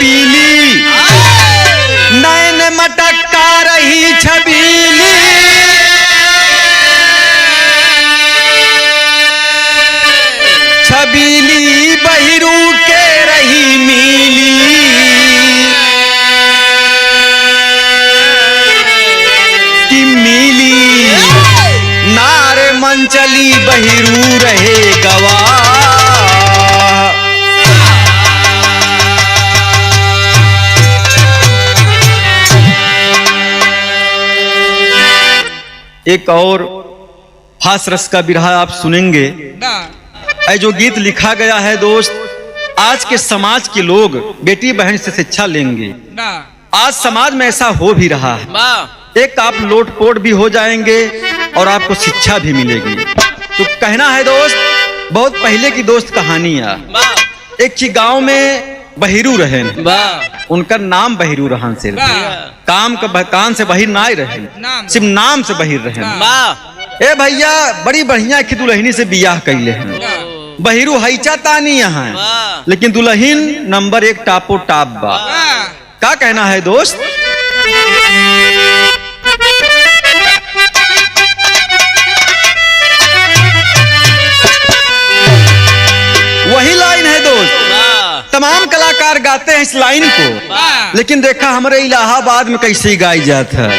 छबीली, नैन मटका रही छबीली, छबीली बहिरू के रही मिली, कि मिली नारे मन चली बहिरू रहे गवाह। एक और हास रस का बिरहा आप सुनेंगे। जो गीत लिखा गया है दोस्त, आज के समाज के लोग बेटी बहन से शिक्षा लेंगे। आज समाज में ऐसा हो भी रहा है, एक आप लोटपोट भी हो जाएंगे और आपको शिक्षा भी मिलेगी। तो कहना है दोस्त, बहुत पहले की दोस्त कहानी है। एक ही गांव में बहिरू रहे, उनका नाम बहिरू रहन से काम का कान से बहिर ना रहे, सिर्फ नाम से बहिर रहे। ए भैया बड़ी बढ़िया की दुल्हनी से बियाह कैले हैं, बहिरू हैचा तानी यहाँ, लेकिन दुल्हन नंबर 1 टापो टाप बा। क्या कहना है दोस्त? वही लाइन है दोस्त, तमाम कलाकार गाते हैं इस लाइन को, लेकिन देखा हमारे इलाहाबाद में कैसे गाई जाता है।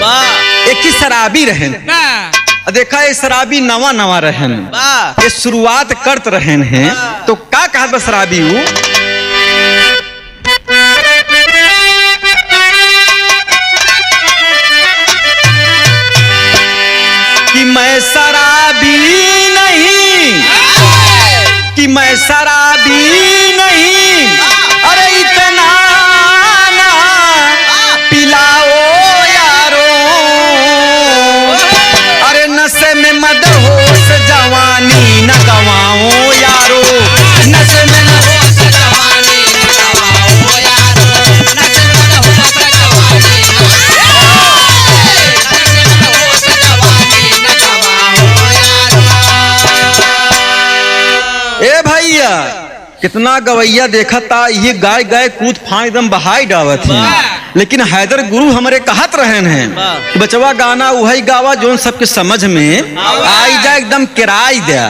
एक ही शराबी रहे, देखा ये शराबी नवा नवा रहन, ये शुरुआत करत रहन हैं। तो क्या कहा बस शराबी हूँ कि मैं शराबी नहीं, कि मैं शराबी नहीं, अरे इतना ना पिलाओ यारो, अरे नशे में मदहोश जवानी न गवाओ यारो, नशे में मदहोश जवानी न गवाओ यारो, नशे में मदहोश जवानी न गवाओ यारो। ए भैया कितना गवैया देखा था, ये गाय गाय कूद फांद एकदम बहाई डावत है, लेकिन हैदर गुरु हमारे कहत रहे हैं बचवा गाना वही गावा जोन सबके समझ में आई जा, एकदम किराई दिया।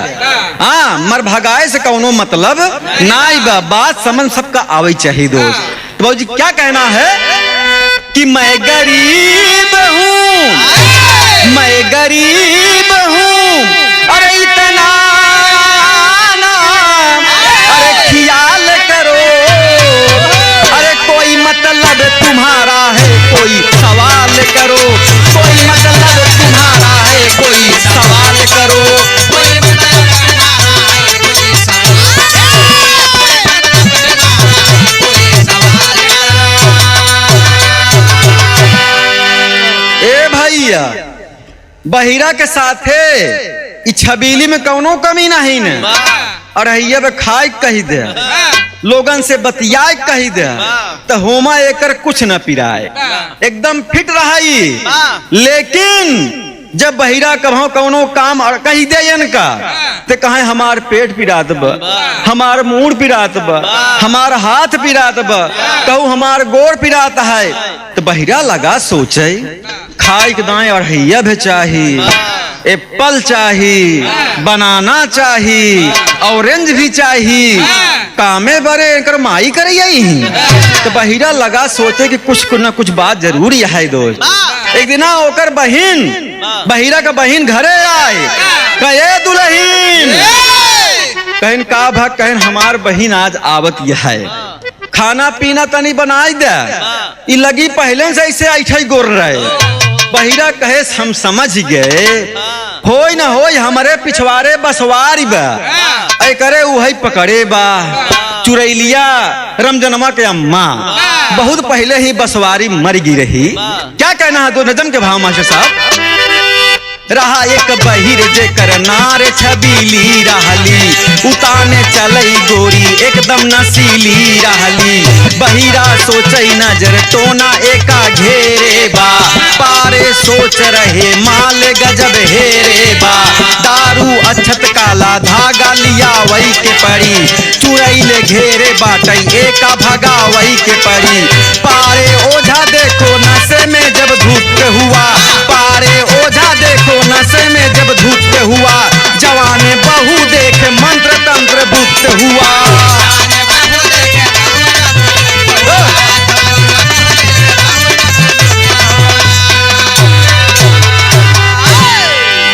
हाँ, मर भगाए से कौनो मतलब नाई बा, बात समझ सबका आवे चाहिए दोस्त। तो बाबूजी क्या कहना है कि मैं गरीब हूँ, मैं गरीब हूँ, अरे इतना ना, अरे ख्याल करो, अरे कोई मतलब तुम्हारा है कोई सवाल करो, कोई मतलब तुम्हारा है कोई सवाल करो, कोई मतलब तुम्हारा है कोई सवाल करो। ए भैया बहिरा के साथे छबीली में कौनो कमी नहीं न, अरहिया पे खाए कही दे, लोगन से बतियाए कही दे, तो होमा एकर कुछ न पिराए, एकदम फिट रही। लेकिन जब बहिरा कहो कौनो काम कही दे इनका, तो कहे हमार पेट पिरात बा, हमार मूड पिरात बा, हमार हाथ पिरात बा, कहू हमार गोड़ पिरात है, तो बहिरा लगा सोचे खाए के दाएं अरहिया भी चाहिए, एप्पल चाहिए, बनाना चाहिए, ऑरेंज भी चाहिए, कामे बरे कर माई करे यही। तो बहिरा लगा सोचे कि कुछ न कुछ बात जरूरी है दोस्त। एक दिन ओकर बहिन, बहिरा का बहिन घरे आए, कहे दुल्हन, कहन का भा, कहन हमार बहिन आज आवत यह है, खाना पीना तनी बनाई दे, ई लगी पहले से ऐसे ऐठे गोर रहे। बहिरा कहे हम समझ गए, होई ना होई हमारे पिछवारे बसवारी बा, ऐ करे वही पकड़े बा, चुरैलिया रमजनमा के अम्मा बहुत पहले ही बसवारी मर गी रही। क्या कहना है दो नजम के भाव मास्टर साहब? रहा एक बहिर जेकर नार छबीली रहली, उताने चलई गोरी एकदम नसीली रहली। बहिरा सोचई नजर टोना एका घेरे बा, पारे सोच रहे माल गजब हेरे बा। दारू अछत काला धागा लिया वही के पड़ी, चुरई ले घेरे बाटई एका भगा वही के पड़ी। पारे ओझा देखो नशे में जब धूप हुआ, पारे ओझा देखो नशे में जब धूप हुआ। जवाने बहू देख मंत्र तंत्र बुत हुआ।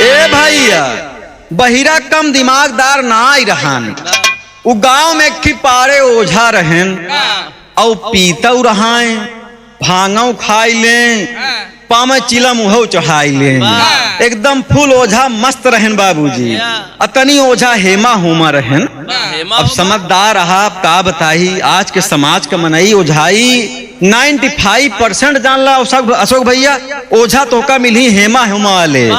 ए भैया बहिरा कम दिमागदार ना आई रहन। उ गांव में की पारे ओझा रहन और पीतौ रहाए, भांगौ खाई ले, पाम चिला मुहौ चढ़ाई ले, एकदम फुल ओझा मस्त रहन बाबूजी। अतनी ओझा हेमा होमा रहन। अब समझदार रहा, अब का बताई आज के समाज का मनई ओझाई 95% जान ला अशोक भैया। ओझा तो का मिली हेमा हेमा वाले,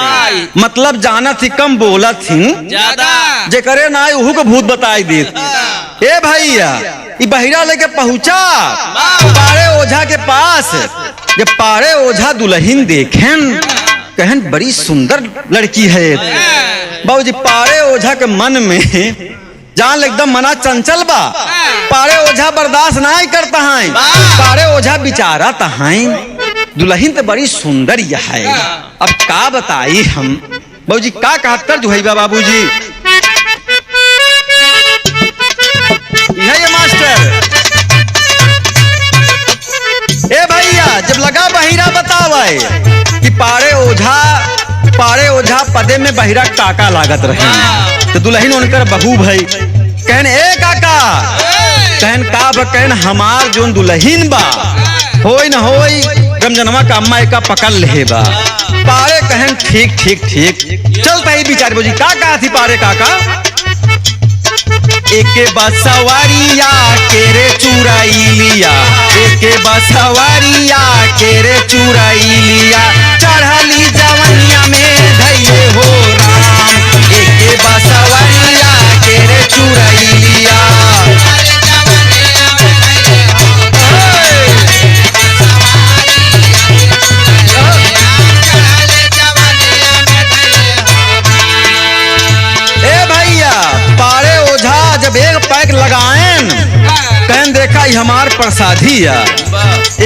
मतलब जाना थी कम बोला थी ज्यादा, जे करे ना उहू को भूत बताई दी। ए भैया ई बहिरा लेके पहुंचा पारे ओझा के पास। जब पारे ओझा दुल्हन देखें कहन बड़ी सुंदर लड़की है। बाबूजी पारे ओझा के मन में जान एकदम मना चंचल बा। पारे ओझा बर्दाश्त नहीं करता है। पारे ओझा बिचारा तहाई दुल्हन तो बड़ी सुंदर यह है। अब का बताई हम बाबूजी का कहतर जो है बाबूजी। ये मास्टर ए भैया जब लगा बहिरा बतावे कि पारे ओझा पदे में बहिरा काका लागत रहे, तो दुल्हन उनकर बहू भाई कहन ए काका, कहन का कहन हमार जोन दुल्हन बा होई न होई गमजनवा का अम्मा का पकड़ ले बा। पारे कहन ठीक ठीक ठीक चलता ही बिचारे बोजी का कहा थी पारे काका। एके बसवारिया केरे चुराई लिया, एके बसवारिया केरे चुराई लिया। चढ़ली जवनिया में धैले हो राम, एके बसवारिया केरे चुराई लिया। ए भैया पारे ओझा जब एक पैक लगाएं कहन देखा ही हमार प्रसादी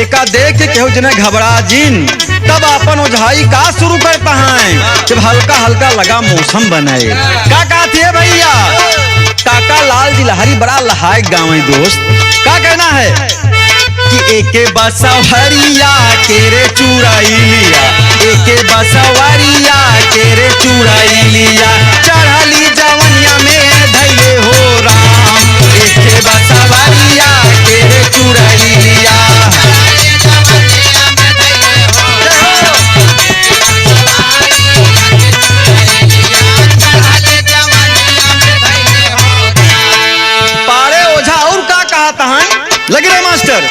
एका देख के केहू जने घबरा जिन, तब अपन ओझाई का शुरू करता है। जब हल्का हल्का लगा मौसम बने का कहती है भैया। काका लाल जी लहरी बड़ा लहाय गाँव दोस्त का कहना है कि एके बसवरिया केरे चुराई लिया, एके बसवरिया केरे चुराई लिया। चढ़ली जवनिया में धैले हो राम, एके बसवरिया केरे चुराई लिया। पारे ओझा और का कहता है लगे रे मास्टर।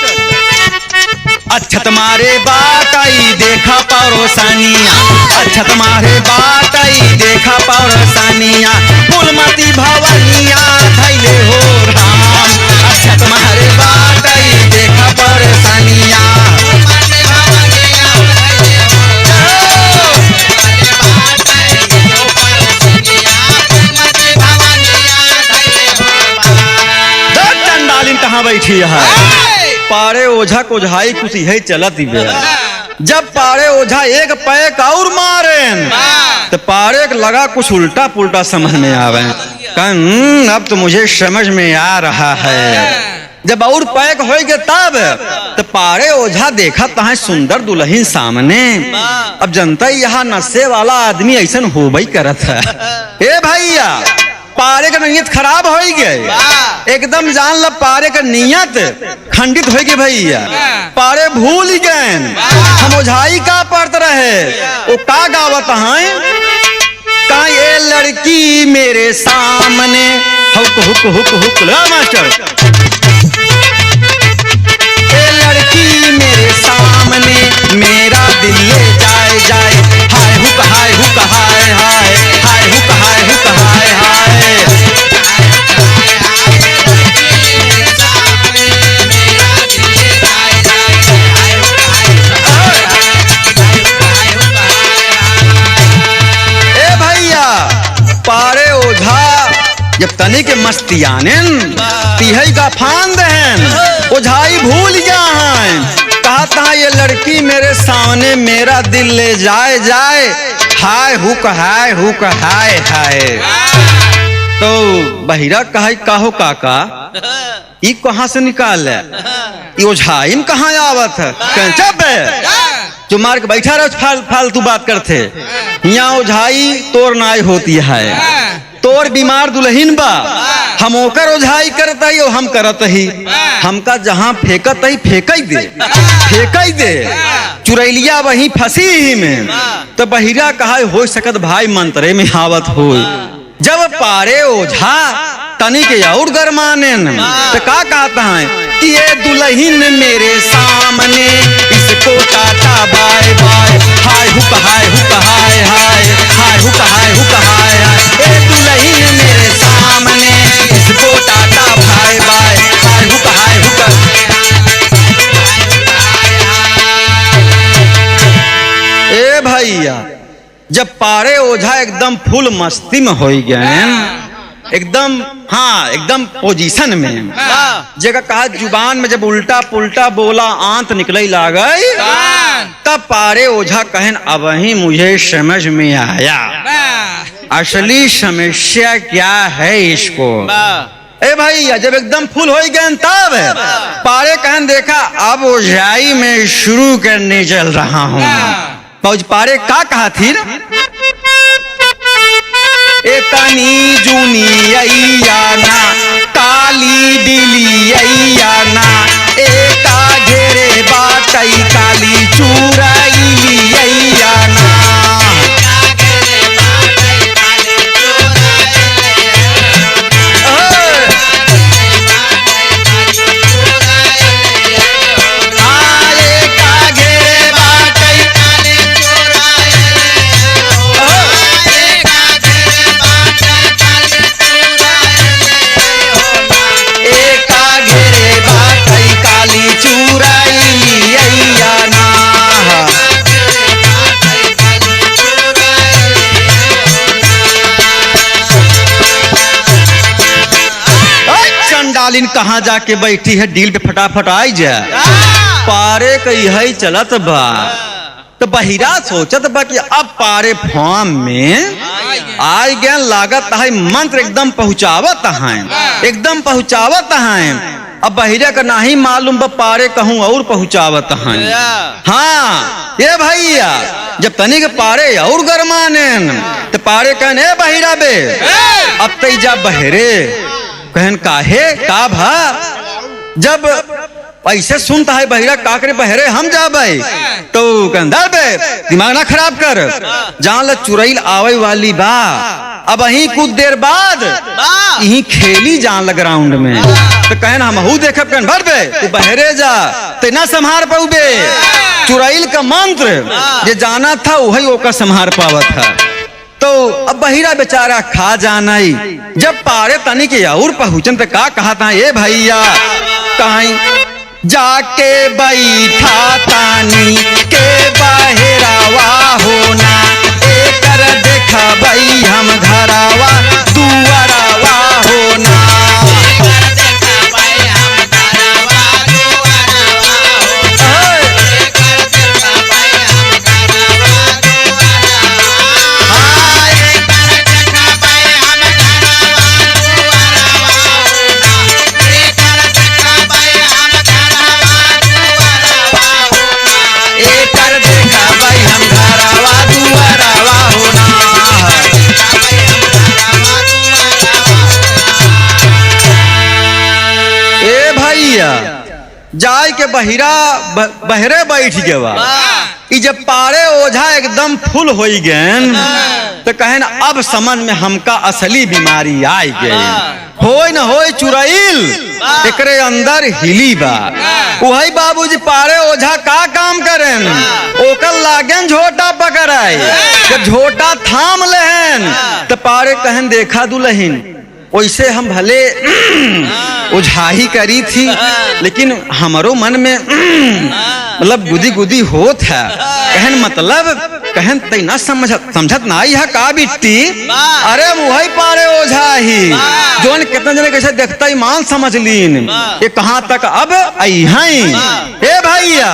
अच्छत मारे बात आई देखा परोसानिया, अच्छत मारे बात आई देखा परोसानिया। फूलमती भवनिया धैले हो राम, अच्छत मारे बात आई देखा परोसानिया। चंडालिन कहाँ बैठी है। पारे ओझा को ओझाई कुछ यही चलत ही बे। जब पारे ओझा एक पैक और मारे तो पारे लगा कुछ उल्टा पुल्टा समझ में आवे। अब तो मुझे समझ में आ रहा है। जब और पैक होगे तब तो पारे ओझा देखा तहा सुंदर दुल्हन सामने। अब जनता यहाँ नशे वाला आदमी ऐसा हो भाई करत है। ए भैया पारे का नियत खराब हो गए एकदम जान ल। पारे का नियत खंडित हो गई भैया। पारे भूल गए हम ओझाई का पड़त रहे। वो का गावत है का ये लड़की मेरे सामने हुक हुक हुक हुक ला मास्टर। ये लड़की मेरे सामने मेरा दिल ले जाए जाए हाय हुक हाय हुक हाय। हाय हाय हाय हुक हाय हुक हाय हाय। ए भैया पारे ओझा जब तनी के मस्तियानेन तिहई का फान दहन ओझाई भूल जाहन। कहा था ये लड़की मेरे सामने मेरा दिल ले जाए जाए हाय हुक हाय हुक हाय हाय। तो बहिरा कहा काहो काका ई कहाँ से निकाल है ओझाई में कहाँ आवत है चुप जो मार के बैठा रहो फालतू बात करते। यहाँ ओझाई तोर नाई होती है तोर बीमार दुल्हीन बा हम ओकर ओझाई करत ही और हम करत ही हमका जहाँ फेंकत ही फेंक दे चुरैलिया वहीं फंसी ही में। तो बहिरा कहा हो सकत भाई मंत्रे में हावत हो। जब पारे ओझा तनी के और गरमाने तो का कहता है कि ये दुल्हीन मेरे सामने इसको टाटा बाय बाय हाय हुक हाय हुक हाय हाय हाय हुक हाय हुक हाय हाय। ये दुल्हीन मेरे सामने इसको टाटा बाय बाय हाय हुक हाय हुक। ए भैया जब पारे ओझा एकदम फुल मस्ती में हो गए एकदम हाँ एकदम पोजीशन में जगह कहा जुबान में जब उल्टा पुल्टा बोला आंत निकले लागई तब पारे ओझा कहन अब ही मुझे समझ में आया असली समस्या क्या है इसको। ए भैया जब एकदम फुल हो गए तब पारे कहन देखा अब ओझाई में शुरू करने चल रहा हूँ। पारे का कहा थी एतनी जूनी अय्याना काली बिली अय्याना एका घेरे बाटई काली चूराई अय्याना। कहाँ जाके बैठी है डील पे फटाफट आई जा पारे कही है चलत बा। तो बहिरा सोचत बा कि अब पारे फॉर्म में आई गया लागत है मंत्र एकदम पहुंचावत है एकदम पहुंचावत है। अब बहिरा का नहीं मालूम बा पारे कहूँ और पहुंचावत है। हाँ ये भैया जब तनी के पारे और गरमाने तो पारे कहने बहिरा बे अब तैजा बहरे कहन काहे का भा जब ऐसे सुनता है बहिरा का करे बहरे हम जा भाई तो कहन बे दिमाग ना खराब कर जान ल चुरैल आवे वाली बा अब अही कुछ देर बाद यही खेली जान ल ग्राउंड में। तो कहन हम हूँ देखब कहन भर बे तू बहरे जा तेना संहार पाऊ बे चुरैल का मंत्र जे जाना था वही ओका संहार पावत था। तो अब बहिरा बेचारा खा जाना ही जब पारे तनी के और पहुंचन तो का कहा था ये भैया कहीं जाके बैठा तानी के बहेरावा होना एकर देखा बई हम घरावा दुआरावा होना। जाय के बहरे बैठ गवा जब पारे ओझा एकदम फुल हो गए तो कहन अब समझ में हमका असली बीमारी आई गई। होय न होय चुड़ैल एकरे अंदर हिली बा। वही बाबूजी पारे ओझा का काम करें, ओकर लागन झोटा पकड़ाए। जब झोटा थाम लेहन तो पारे कहन देखा दुल्हन, वैसे हम भले ओझाही करी थी, लेकिन हमारो मन में मतलब गुदी गुदी होत है। कहन मतलब कहन तै ना समझत ना यह का बिट्टी, अरे वही पारे ओझाही जोन कितना जने कैसे देखता ईमान समझ लीन, ये कहाँ तक अब आई हैं। ए भैया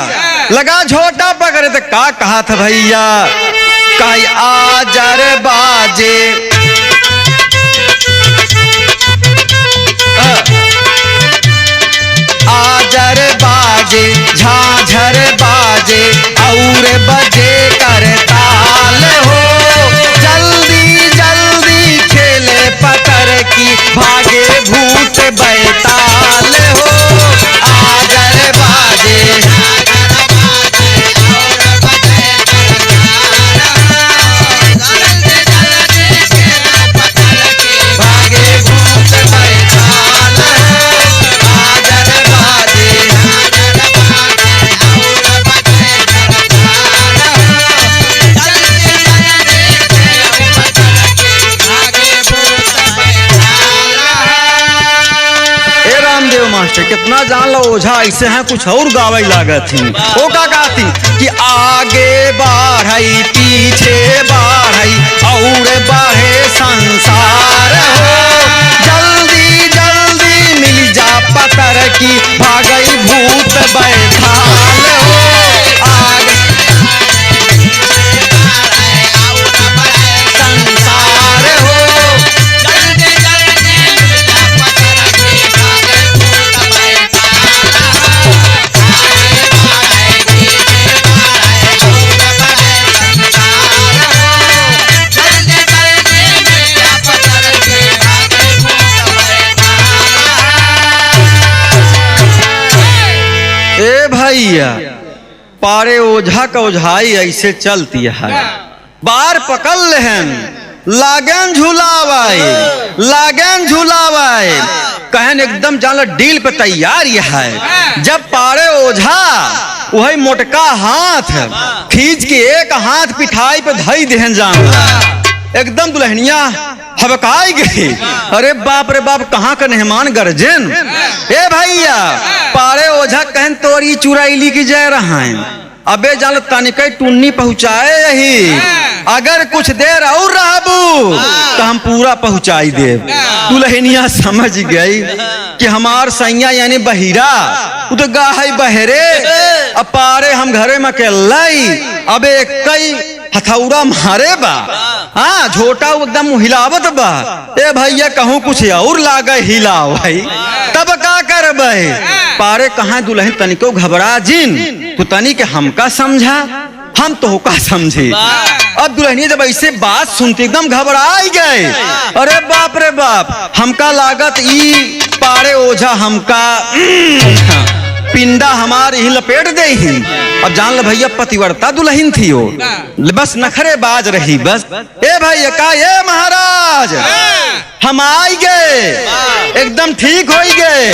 लगा झोटा पकड़े तो का कहा था भैया, कही आजर बाजे आजर बाजे झांझर बाजे और बजे कर ताल हो, जल्दी जल्दी खेले पतर की भागे भूत बैताल हो। आजर बाजे कितना जान लो ओझा ऐसे हैं कुछ और गावे लागत थी। वो का गाती कि आगे बढ़ई पीछे बढ़ई और बढ़े संसार हो, जल्दी जल्दी मिल जा पतर की भागई भूत बैठाल हो। आगे संसार हो, भैया पारे ओझा का ओझाई ऐसे चलती है। बार पकड़ लेहन लागन झुलावाए लागन झुलावाए, कहन एकदम जान डील पे तैयार है। जब पारे ओझा वही मोटका हाथ खींच के एक हाथ पिठाई पे धई देहन जान, एकदम दुल्हनिया हबकाई गई। अरे बाप रे बाप कहाँ का मेहमान गर्जन। ए भैया पारे ओझा कहन तोरी चुड़ैली की जय रहा है, अबे जान तनिक टुन्नी पहुँचाए यही, अगर कुछ देर और रहबू तो हम पूरा पहुँचाई दे। दुल्हनिया समझ गई कि हमार सैया यानी बहिरा वो तो गाय बहरे, अब पारे हम घरे में अकेलाई, अबे कई हथौड़ा मारे बा, हाँ झोटा एकदम हिलावत बा। ए भैया कहूँ कुछ और लागे हिलाओ भाई, तब का करबे। पारे कहाँ दुल्हन तनिको घबरा जिन, तू तनी के हमका समझा हम तो का समझे। अब दुल्हनिया जब ऐसे बात सुनती एकदम घबराई गए। अरे बाप रे बाप हमका लागत ई पारे ओझा हमका पिंडा हमारे ही लपेट दे ही। अब जान ल भैया पतिव्रता दुल्हन थी वो, बस नखरे बाज रही बस। ए भैया का ये महाराज हम आई गए, एकदम ठीक हो गए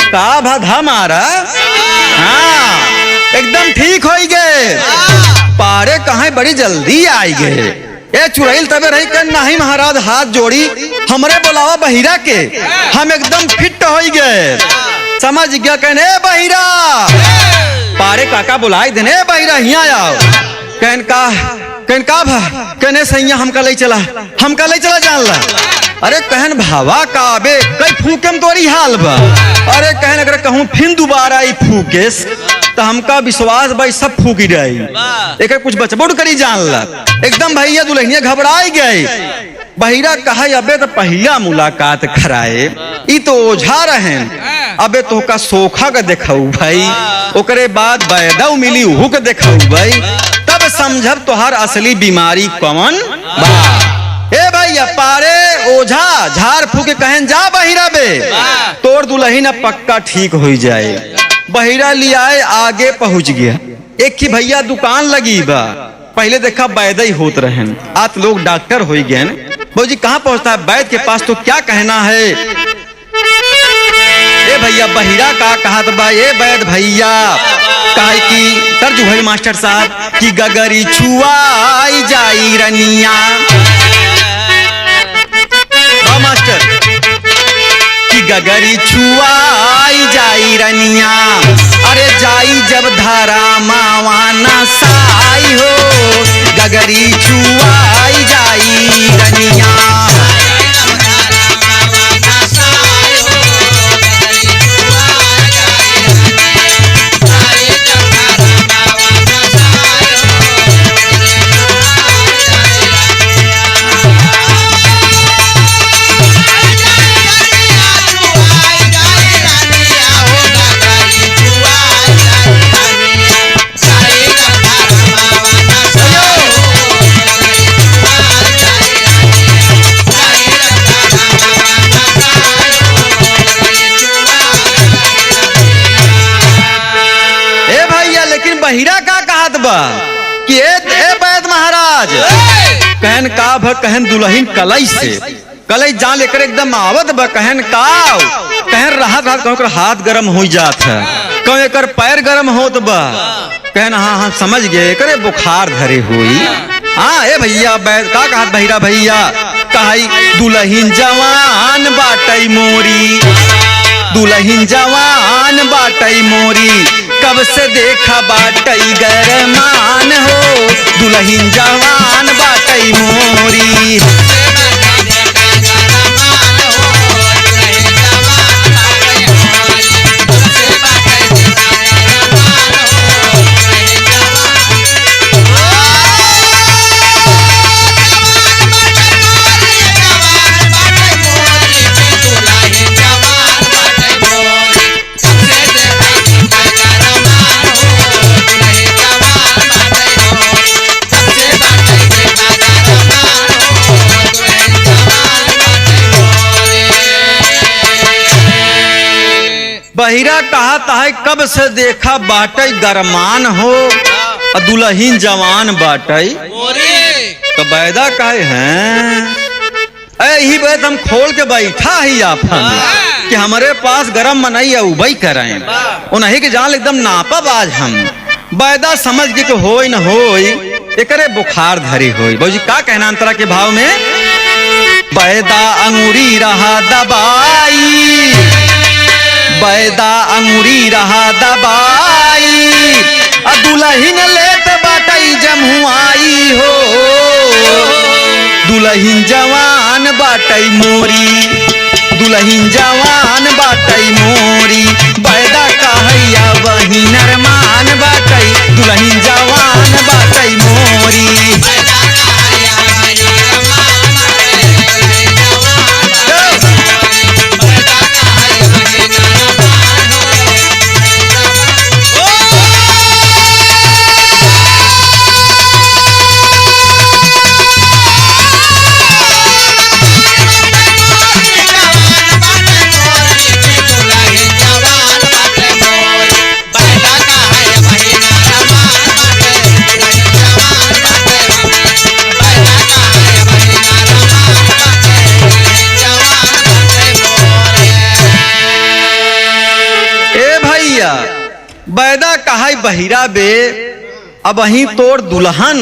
का भद हमारा, हाँ एकदम ठीक हो गए। पारे कहाँ बड़ी जल्दी आई गए। ए चुड़ैल तबे रही कर नहीं महाराज हाथ जोड़ी हमरे बुलावा बहिरा के, हम एकदम फिट हो गए। समझ गया कहने बहिरा, पारे काका बुलाई देने बहिरा यहाँ आओ। कहन का कहने सैया हमका ले चला जान ला। अरे कहन भावा काबे कई फूकेम तोरी हाल बा। अरे कहन अगर कहूँ फिर दोबारा आई फूकेस तो हमका विश्वास भाई सब फूकी रही, एक कुछ बचबुड़ करी जान ला। एकदम भैया दुल्हनिया घबराई गए। बहिरा कहा अबे तो पहला मुलाकात कराए, ई तो ओझा रहे, अबे तो का सोखा का देखाऊ भाई, ओकरे बाद बैदऊ मिली उहू के देखाऊ भाई, तब समझब तोहार असली बीमारी कौन बा। ए भैया पारे ओझा झाड़ फूके कहन जा बहिरा बे, तोर दुल्हन अब पक्का ठीक हो जाए। बहिरा लियाए आगे पहुंच गया। एक ही भैया दुकान लगी बा, पहले देखा वैद ही होत रहन, आज लोग डॉक्टर हो गए। बाबूजी कहाँ पहुँचता है वैद के पास, तो क्या कहना है? ए भैया बहिरा का कहत बा, ए वैद भैया काहे की तर्ज है मास्टर साहब कि गगरी छुआई जाई रनिया। मास्टर कि गगरी छुआई जाई रनिया, अरे जाई जब धारा मावाना साई हो, गगरी छुआई जाई रनिया। बहिरा का कहत बा कि ए वैद महाराज कहन का भ कहन दुल्हन कलई से कलई जान लेकर एकदम आवत बा, कहन का कहन राहत राहत कहकर हाथ गरम हो जात है, कहो एकर पैर गरम होत बा, कहन हाँ हाँ समझ गए करे बुखार धरे हुई। हाँ ए भैया वैद का कहत बहिरा भैया कहाई दुल्हन जवान बाटई मोरी, दुल्हन जवान बाटई मोरी, कब से देखा बाटई गरमान हो, दुल्हन जवान बाटई मोरी। बहिरा कहता है कब से देखा बाटई गरमान हो, दुल्हन जवान बाटई। तो वैदा कहे हैं यही बात हम खोल के बैठा ही आपन कि हमारे पास गरम मनई उबई कराएं, उन्हीं के जान एकदम नापब आज हम। वैदा समझ के होई न होई एकरे बुखार धरी होई। बाबूजी का कहना अंतरा के भाव में? वैदा अंगूरी रहा दबाई, वैदा अंगूरी रहा दबाई, दुल्हन लेत बाटई जमुआई हो, दुल्हन जवान बाटई मोरी, दुल्हन जवान बाटई मोरी। वैदा कहैया वही नरमान बाटई, दुल्हन जवान बाटई मोरी। वैदा कहा बहिरा बे अब अही तोर दुल्हन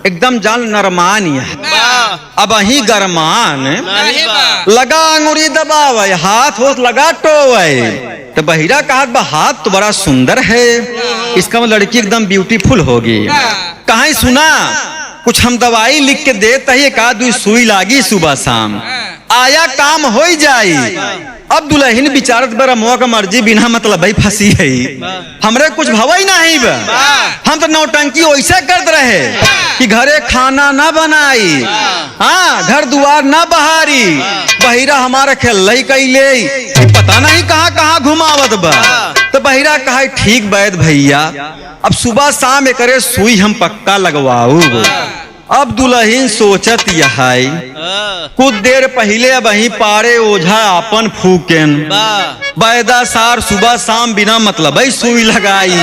एकदम जान नरमान है, अब अही गरमान लगा अंगूरी दबावे, हाथ होत लगा टोवे। तो बहिरा कहा हाथ तो बड़ा सुंदर है, इसका लड़की एकदम ब्यूटीफुल होगी। कहीं सुना कुछ हम दवाई लिख के देते ही, एक आध सुई लागी सुबह शाम, आया काम हो जाई। अब दुल्हन बिचारत बरा मुआ का मर्जी बिना मतलब भाई फंसी है, हमरे कुछ भवाई नहीं बा। हम तो नौटंकी वैसे करते रहे कि घरे खाना ना बनाई, हाँ घर दुआर ना बहारी, बहिरा हमारा खेल कैले पता नहीं कहाँ कहाँ घुमावत बा। तो बहिरा कहा ठीक वैद भैया अब सुबह शाम एकरे सुई हम पक्का लगवाऊ। अब दुल्हन सोचत यह कुछ देर पहले अब वही पारे ओझा अपन फूकेन, वैदा सार सुबह शाम बिना मतलब सुई लगाई।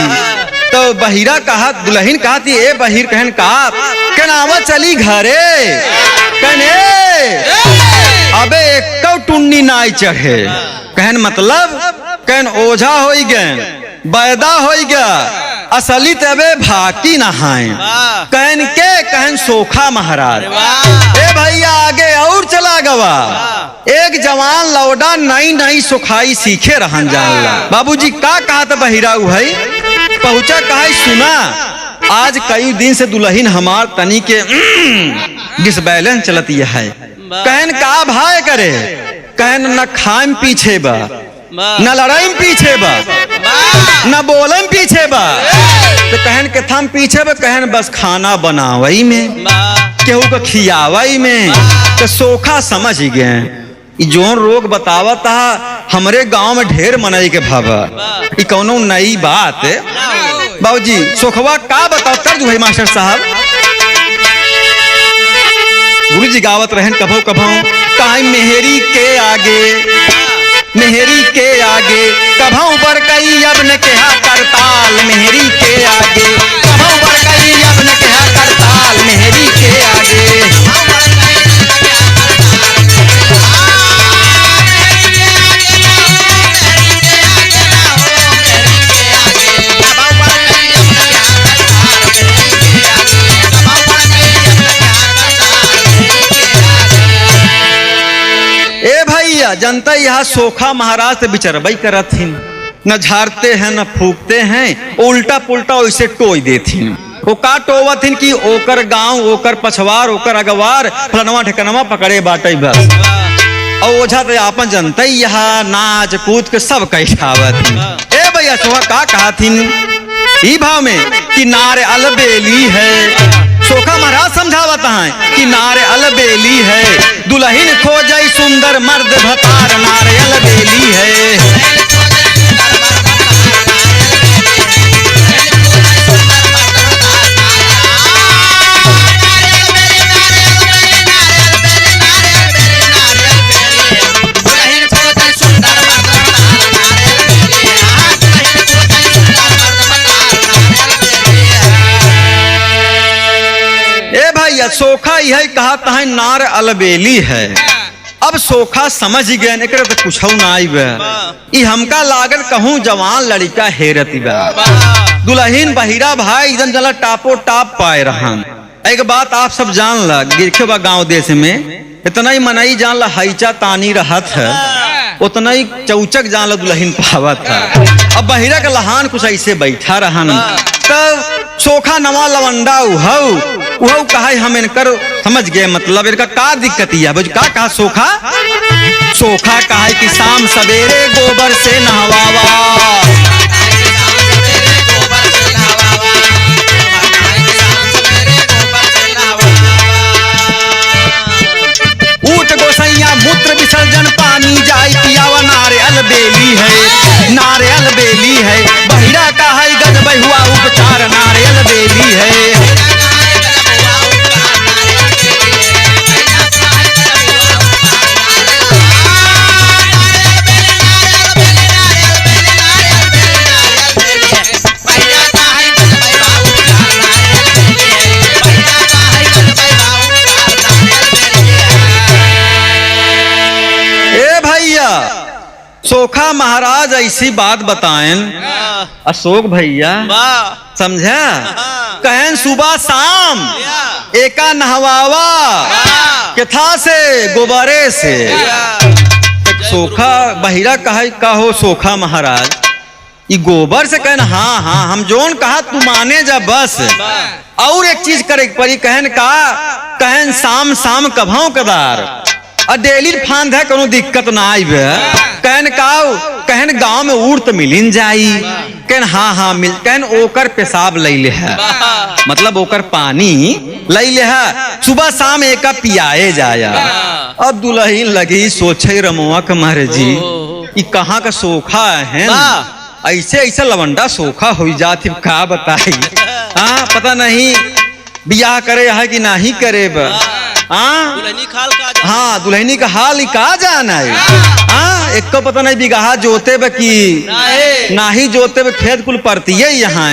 तो बहिरा कहा दुल्हन कहा थी ए बहिर कहन कहा कहनावा चली घरे कहने अबे एक टुन्नी नाई चढ़े कहन मतलब कहन ओझा हो गए बैदा हो गया असली तबे भाकी नहाए कहन के कहन सोखा महाराज ए भैया आगे और चला गवा एक जवान लौडा नई नई सुखाई सीखे रहन जानला बाबूजी का कहा था बहिरा है पहुंचा कहा सुना आज कई दिन से दुल्हन हमार तनी के डिसबैलेंस चलती है कहन का भाई करे कहन न खाम पीछे बा न लड़ाई पीछे बा न बोलम पीछे बा तो कहन के थम पीछे बा कहन बस खाना बनावई में केहू को खियावई में तो सोखा समझ गए जोन रोग बतावता हमरे गांव में ढेर मनई के भावा ई कौनो नई बात बाबूजी सोखवा का बताओ तर्ज भाई मास्टर साहब गुरु जी गावत रहन कभो कभो काहे मेहरी के आगे कभों बर कई अब न केहा करताल मेहरी के आगे कभों बर कई अब न केहा करताल मेहरी के आगे जनता यहाँ सोखा महाराज से बिचरबई करत हिन न झाड़ते हैं न फूकते हैं उल्टा पुल्टा वैसे टोई देथिन वो का टोवत हिन कि ओकर गांव ओकर पछवार ओकर अगवार फलनवा ठिकनवा पकड़े बाटे बस और ओझा तो आपन जनता यहाँ नाच कूद के सब कहठावत ए भैया सोहा का कहा थिन ई भाव में कि नारे अलबेली है सोखा महाराज समझावता है कि नारे अलबेली है दुल्हन खोजई सुंदर मर्द भतार नारे अलबेली है सोखा यह कहता है नार अलबेली है अब सोखा समझ गए तो कुछ ना हमका लागल कहूँ जवान लड़का हेरती बा दुल्हन बहिरा भाई एकदम जला टापो टाप पाए रहन एक बात आप सब जान ला गिरखे बा गाँव देश में इतना ही मनई जान ला हैचा तानी रहत है उतना ही चौचक जान ला दुल्हन पावत है अब बहिरा का लहान कुछ ऐसे बैठा रहन तब सोखा नवा लवंडा उहौ कहा हम इनकर समझ गए मतलब इनका का दिक्कत है का कहा सोखा कहा कि शाम सवेरे गोबर से नहवावा ऊट गोसैया मूत्र विसर्जन पानी जाय पियावा नारे अलबेली है बहिरा का है गज बहुआ उपचार नारे अलबेली है सोखा महाराज ऐसी बात बताएं अशोक भैया समझा कहन सुबह शाम एका नहवावा केथा से गोबरे से सोखा बहिरा कहा हो सोखा महाराज ये गोबर से कहन हाँ हम जोन कहा तू माने जा बस और एक चीज करे परी कहन का कहन शाम शाम कभाओ कदार डेली फांद है कोनो दिक्कत ना आई कहन कहन गांव में उड़ मिलिन जाई कहन हाँ मिल कहन ओकर पेशाब लैले है मतलब ओकर पानी लैले है सुबह शाम एका पियाए जाया अब दुल्हन लगी सोचे रमुआ के मारे जी ये कहाँ का सोखा है ऐसे ऐसा लवंडा सोखा हो जाती का बताई पता नहीं बियाह करे है कि नहीं करे दुल्हनी का हाल ही कहा जाना है एक को पता नहीं बिगाहा जोते बकी ना ही जोते खेत कुल पड़ती है यहाँ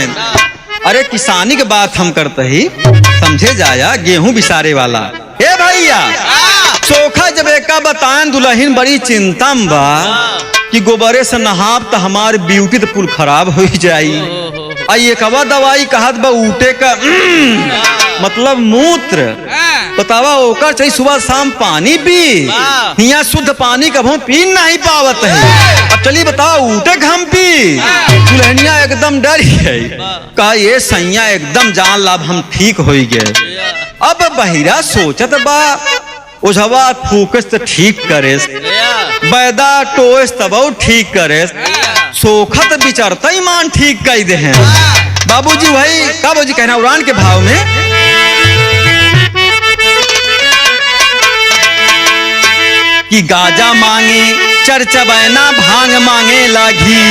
अरे किसानी के बात हम करते ही समझे जाया गेहूं बिसारे वाला। ए भैया चोखा जब एका बताएं दुल्हन बड़ी चिंता में बा कि गोबरे से नहाब तो हमार ब्यूटी तो पुल खराब हो जाई। आई एक दवाई कहत बा उठे का मतलब मूत्र बतावा ओकर चाहिए सुबह शाम पानी पी। यहाँ शुद्ध पानी कभी पी नहीं पावत है। अब चलिए बताओ उठे हम पी। दुल्हनिया एकदम डर गई कहा ये सैया एकदम जान लाभ हम ठीक हो गए। अब बहिरा सोचत बा ओझवा फूकस तो ठीक करे बैदा टोस तब ठीक करे सोखत बिचरता ईमान ठीक कह दे हैं। बाबूजी भाई का बाबूजी कहना उड़ान के भाव में कि गाजा मांगे चरचबैना भांग मांगे लागी।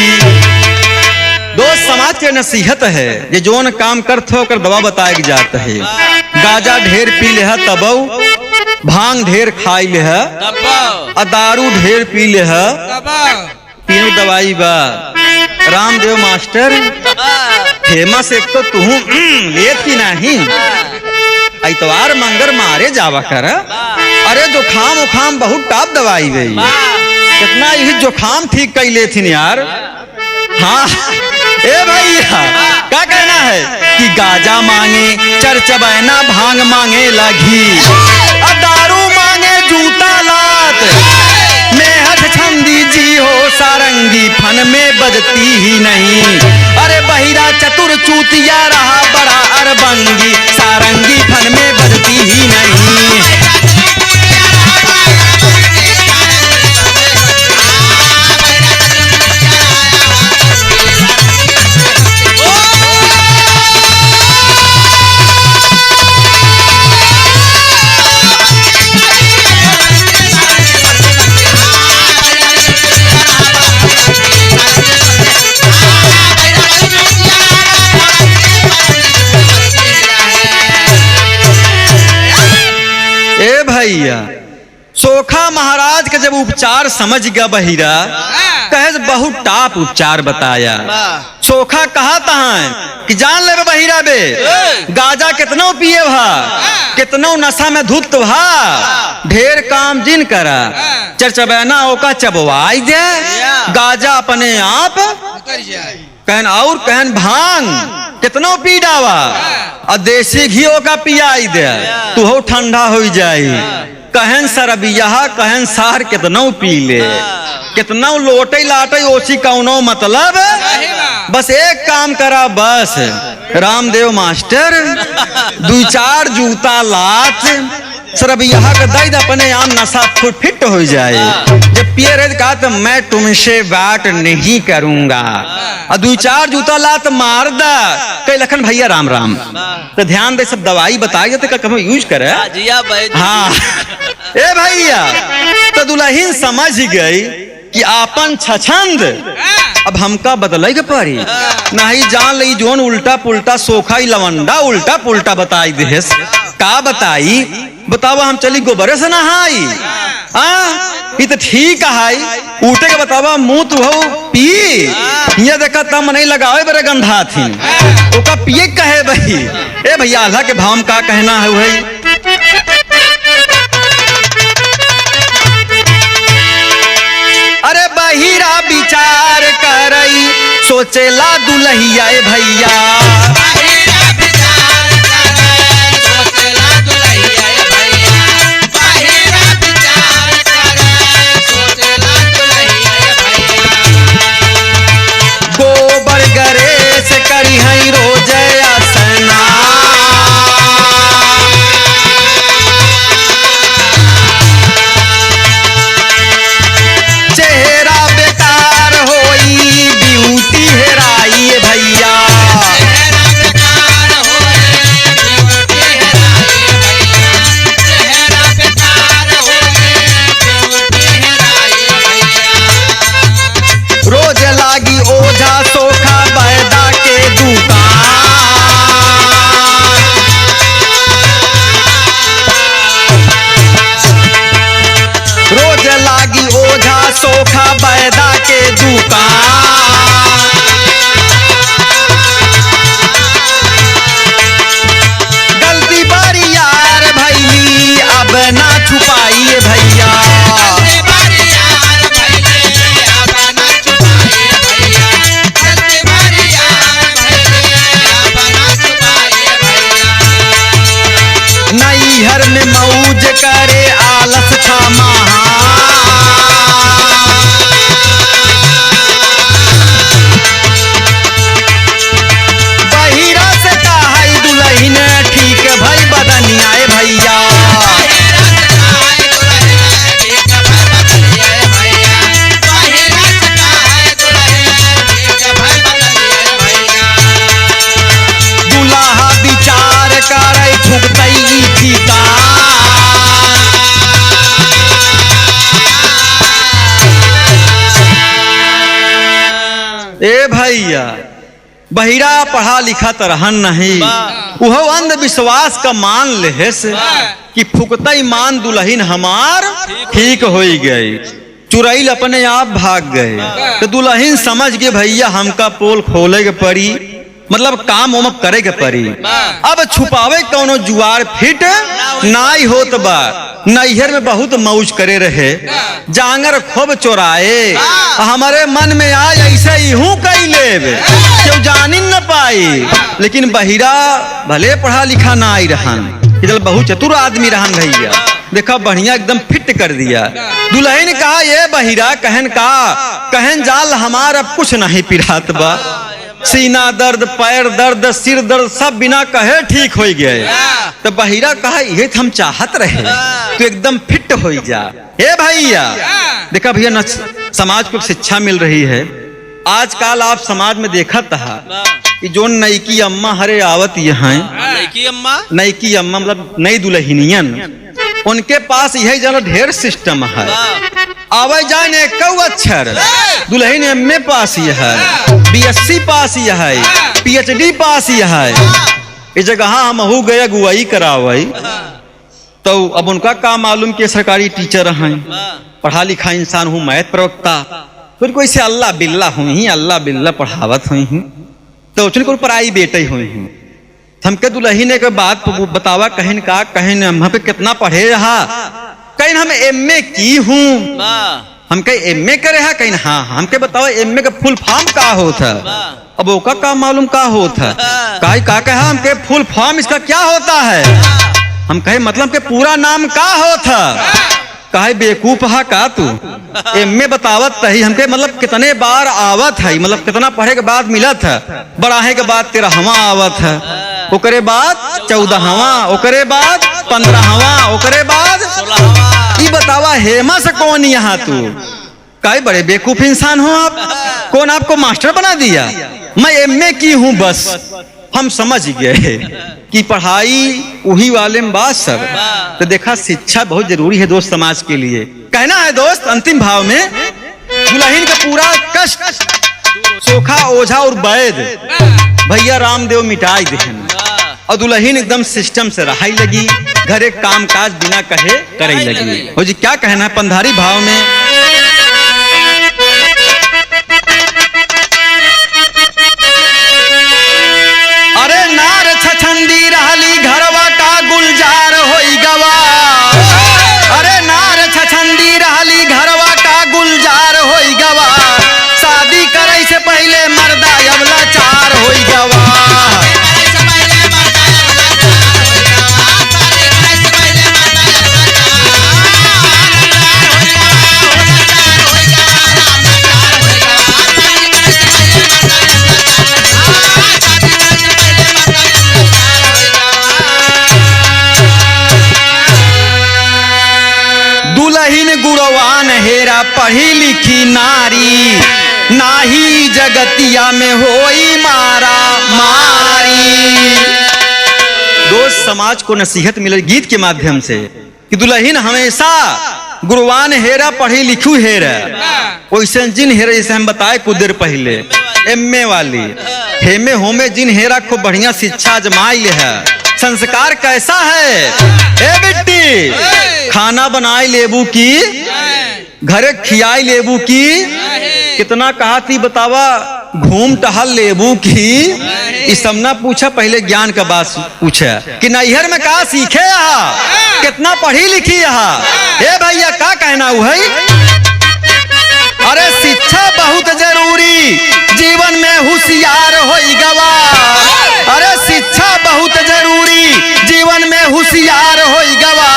दोस्त समाज के नसीहत है ये जोन काम करते हो कर दवा बताए जाता है। गाजा ढेर पी ले तब भांग ढेर खाई ले दारू ढेर पी ले तीनों दवाई बा। रामदेव मास्टर फेमस एक तो तू लेत की नहीं इतवार मंगर मारे जावा कर। अरे जोखाम उखाम बहुत टाप दवाई गई कितना ही जोखाम ठीक कर ले थी यार। हाँ ए भैया क्या कहना है कि गाजा मांगे चरचबैना भांग मांगे लगी दारू मांगे जूता लात मेहद छंदी जी हो सारंगी फन में बजती ही नहीं। अरे बहिरा चतुर चूतिया रहा बड़ा अरबंगी सारंगी फन में बजती ही नहीं। सोखा महाराज के जब उपचार समझ गया बहिरा कहे बहुत टाप उपचार बताया। सोखा कहा तहा कि जान ले बहिरा बे गाजा कितनो पिए भा कितनो नशा में धुत भा ढेर काम जिन करा चरचबैना ओका चबवाई दे गाजा अपने आप कहन और कहन भांग कितनो पी डावा और देसी घी ओका पियाई दे तू हो ठंडा हो जाई। कहन सरबिया कहन सार कितनो पी ले कितनो लोटे लाटे ओसी कौनो मतलब बस एक काम करा बस रामदेव मास्टर 2-4 जूता लात सरबिया का दर्द अपने आम नशा फिट हो जाए। जब पिए रहे कहा तो मैं तुमसे बात नहीं करूंगा और 2-4 जूता लात मार दा कई लखन भैया राम राम तो ध्यान दे सब दवाई बताई तो कभी यूज करे। हाँ ए भैया तो दुल्हन समझ गई कि आपन छछंद अब हमका बदले के पड़ी नहीं जान ली जोन उल्टा पुल्टा सोखा लवंडा उल्टा पुल्टा बताई देस का बताई बतावा हम चली गोबरे से नहाई ये तो ठीक है उठे के बतावा मुंह तू हो पी ये देखा तम नहीं लगावे बड़े गंधा थी ओका पिए कहे भाई ए भैया अल्लाह के भाव का कहना है भाई अरे बहिरा विचार करई सोचेला दुल्हिया भैया गोबर गणेश करी हई रोज आसना चेहरा बेकार होई ब्यूटी हेराई भैया रोज लागी ओझा सोखा बैदा के दुकान रोज लागी ओझा सोखा बैदा के दुकान ए भैया बहिरा पढ़ा लिखा तरहन नहीं, वह अंधविश्वास का मान ले कि फुकता मान दुल्हन हमार ठीक हो गई, चुरैल अपने आप भाग गए। तो दुल्हन समझ गए भैया हमका पोल खोले के पड़ी, मतलब काम उम करे के पड़ी। अब छुपावे कौनो जुआर फिट नाई होत बा, नैहर में बहुत मौज करे रहे, जांगर खूब चोराए, हमारे मन में आए ऐसे ही हूँ कई लेब, क्यों जानी न पाई। लेकिन बहिरा भले पढ़ा लिखा ना आई रहन, इधर बहुत चतुर आदमी रहन भैया, देखा बढ़िया एकदम फिट कर दिया। दुल्हन कहा ये बहिरा कहन का कहन जाल हमार अब कुछ नहीं पिरात बा, सीना दर्द पैर दर्द सिर दर्द सब बिना कहे ठीक हो गए। तो बहिरा कहा ये हम चाहत रहे तो एकदम फिट हो जा। हे भैया देखा भैया न समाज को शिक्षा मिल रही है। आजकल आप समाज में देखा था कि जो नईकी अम्मा हरे आवत यहाँ, नईकी अम्मा मतलब नई दुल्हनियन, उनके पास यही जरा ढेर सिस्टम है, आवे जाए ने कौ अक्षर, दुल्हन एमए पास यह है, बीएससी पास यह है, पीएचडी पास यह है। इस जगह हम हो गया गुआई करावई, तो अब उनका काम मालूम कि सरकारी टीचर हैं, पढ़ा लिखा इंसान हूँ, मैथ प्रवक्ता, फिर कोई से अल्लाह बिल्ला हुई, अल्लाह बिल्ला पढ़ावत हुई, तो को पढ़ाई बेटे हुई हूँ। हमके दुल्हन के बात बतावा कहन का कहन हम पे कितना पढ़े रहा, कहीं हम एमए की हूँ, हमके एमए करे है, कहीं हाँ हमके बताओ एमए का फुल फॉर्म का होता, अब ओका का मालूम का होता, का कहा हमके फुल फॉर्म इसका क्या होता है, हम कहे मतलब के पूरा नाम का होता, कहे बेकूफ है का तू, एमए बतावत तही हमके मतलब कितने बार आवत है, मतलब कितना पढ़े के बाद मिलत है, बढ़ाहे के बाद 13वां आवत है, ओकरे बाद 14वां, ओकरे बाद 15वां, ओकरे बाद 16वां। ये बतावा हेमा से कौन यहाँ तू, काहे बड़े बेकूफ इंसान हो आप, कौन आपको मास्टर बना दिया। मैं एमए की हूँ बस, हम समझ गए कि पढ़ाई वही वाले में बात सब। तो देखा शिक्षा बहुत जरूरी है दोस्त समाज के लिए। कहना है दोस्त अंतिम भाव में दुल्हन का पूरा कष्ट सोखा ओझा और वैद भैया रामदेव मिटाई देहन, और दुल्हन एकदम सिस्टम से रहाई लगी, घरे काम काज बिना कहे करे लगी। हो जी क्या कहना है पंधारी भाव में, अरे नार छछंदी रहली घरवा का गुलजार होई गवा, अरे नार छछंदी रहली घरवा का गुलजार होई गवा, शादी करे से पहले मर्दा अब लाचार होई गवा। गुणवान हेरा पढ़ी लिखी नारी, नाही जगतिया में होई मारा मारी। दोस्त समाज को नसीहत मिले गीत के माध्यम से कि दुल्हन हमेशा गुणवान हेरा पढ़ी लिखू हेरा, वैसे जिन हेरा जैसे हम बताए कुछ देर पहले एमए वाली हेमे होमे जिन हेरा को बढ़िया शिक्षा जमाई है, संस्कार कैसा है ए बेटी, खाना बनाई लेबू की, घरे खियाई लेबू की, कितना कहा थी बतावा, घूम टहल लेबू की, इस सब ना पूछा, पहले ज्ञान का बात पूछा कि नैहर में कहा सीखे यहाँ, कितना पढ़ी लिखी यहाँ। हे भैया क्या कहना हुआ है, अरे शिक्षा बहुत जरूरी जीवन में होशियार होई गवा, अरे शिक्षा बहुत जरूरी जीवन में होशियार होई गवा,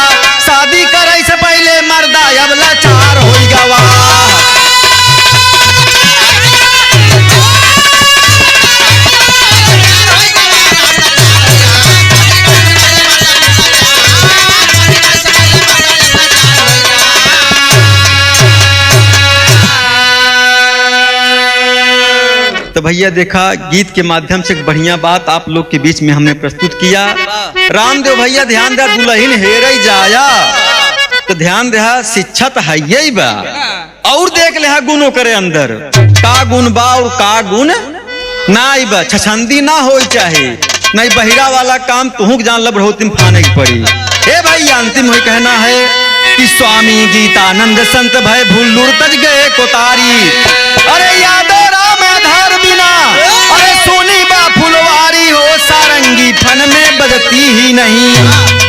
शादी करे से पहले मर्दा अब लाचार होई गवा। तो भैया देखा गीत के माध्यम से एक बढ़िया बात आप लोग के बीच में हमने प्रस्तुत किया। रामदेव भैया ध्यान दे, दुल्हन हेरे जाया तो ध्यान दे, शिक्षा तो है ही बा, और देख ले गुणों करे अंदर। का गुण बा और का गुण ना बा, छछंदी ना हो चाहे नहीं बहिरा वाला काम तुहू जान लब बहुत दिन फाने की पड़ी। हे भाई अंतिम हो कहना है कि स्वामी गीतानंद संत भय भूलुर तज गए कोतारी, अरे यादो राम आधार बिना, अरे सोनी बा फुलवारी हो सारंगी फन में बजती ही नहीं।